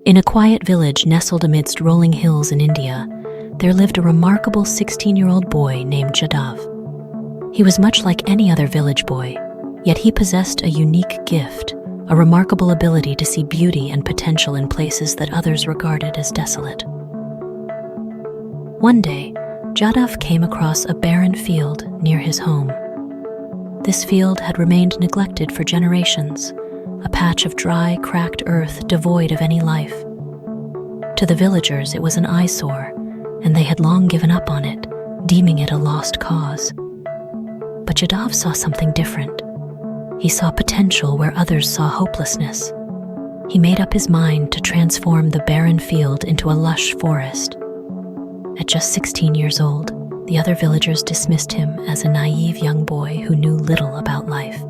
In a quiet village nestled amidst rolling hills in India, there lived a remarkable 16-year-old boy named Jadav. He was much like any other village boy, yet he possessed a unique gift, a remarkable ability to see beauty and potential in places that others regarded as desolate. One day, Jadav came across a barren field near his home. This field had remained neglected for generations, a patch of dry, cracked earth devoid of any life. To the villagers, it was an eyesore, and they had long given up on it, deeming it a lost cause. But Jadav saw something different. He saw potential where others saw hopelessness. He made up his mind to transform the barren field into a lush forest. At just 16 years old, the other villagers dismissed him as a naive young boy who knew little about life.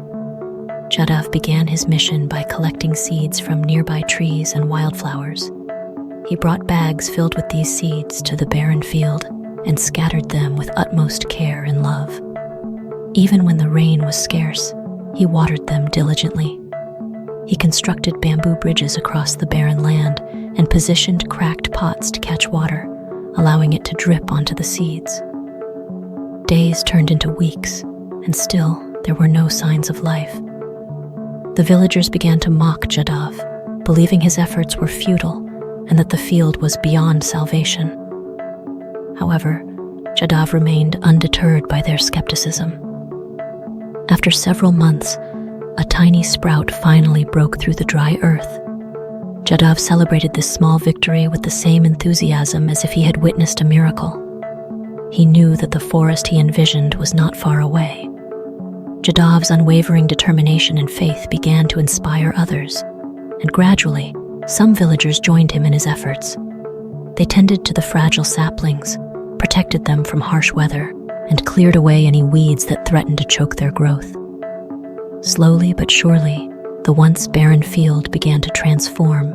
Jadav began his mission by collecting seeds from nearby trees and wildflowers. He brought bags filled with these seeds to the barren field and scattered them with utmost care and love. Even when the rain was scarce, he watered them diligently. He constructed bamboo bridges across the barren land and positioned cracked pots to catch water, allowing it to drip onto the seeds. Days turned into weeks, and still there were no signs of life. The villagers began to mock Jadav, believing his efforts were futile and that the field was beyond salvation. However, Jadav remained undeterred by their skepticism. After several months, a tiny sprout finally broke through the dry earth. Jadav celebrated this small victory with the same enthusiasm as if he had witnessed a miracle. He knew that the forest he envisioned was not far away. Jadav's unwavering determination and faith began to inspire others, and gradually, some villagers joined him in his efforts. They tended to the fragile saplings, protected them from harsh weather, and cleared away any weeds that threatened to choke their growth. Slowly but surely, the once barren field began to transform.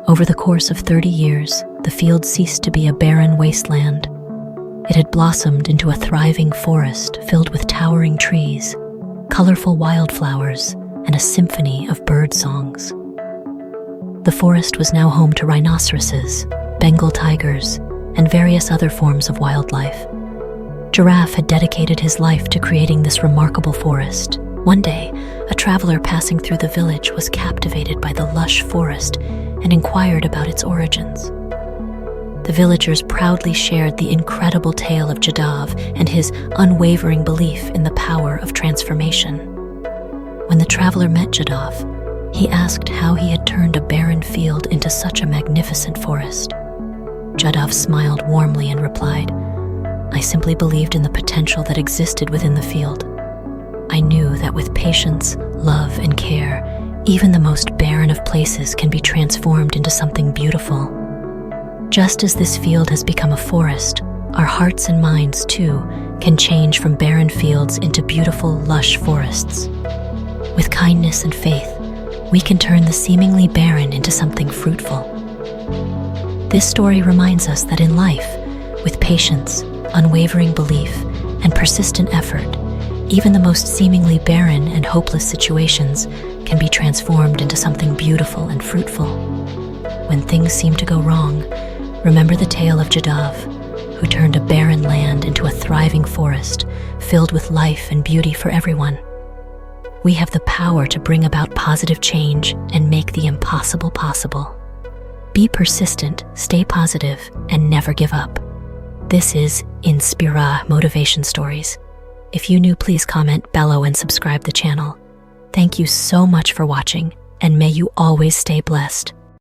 Over the course of 30 years, the field ceased to be a barren wasteland. It had blossomed into a thriving forest filled with towering trees, colorful wildflowers, and a symphony of bird songs. The forest was now home to rhinoceroses, Bengal tigers, and various other forms of wildlife. Giraffe had dedicated his life to creating this remarkable forest. One day, a traveler passing through the village was captivated by the lush forest and inquired about its origins. The villagers proudly shared the incredible tale of Jadav and his unwavering belief in the power of transformation. When the traveler met Jadav, he asked how he had turned a barren field into such a magnificent forest. Jadav smiled warmly and replied, "I simply believed in the potential that existed within the field. I knew that with patience, love, and care, even the most barren of places can be transformed into something beautiful. Just as this field has become a forest, our hearts and minds, too, can change from barren fields into beautiful, lush forests. With kindness and faith, we can turn the seemingly barren into something fruitful." This story reminds us that in life, with patience, unwavering belief, and persistent effort, even the most seemingly barren and hopeless situations can be transformed into something beautiful and fruitful. When things seem to go wrong, remember the tale of Jadav, who turned a barren land into a thriving forest filled with life and beauty for everyone. We have the power to bring about positive change and make the impossible possible. Be persistent, stay positive, and never give up. This is Inspirational Motivation Stories. If you new, please comment below and subscribe the channel. Thank you so much for watching, and may you always stay blessed.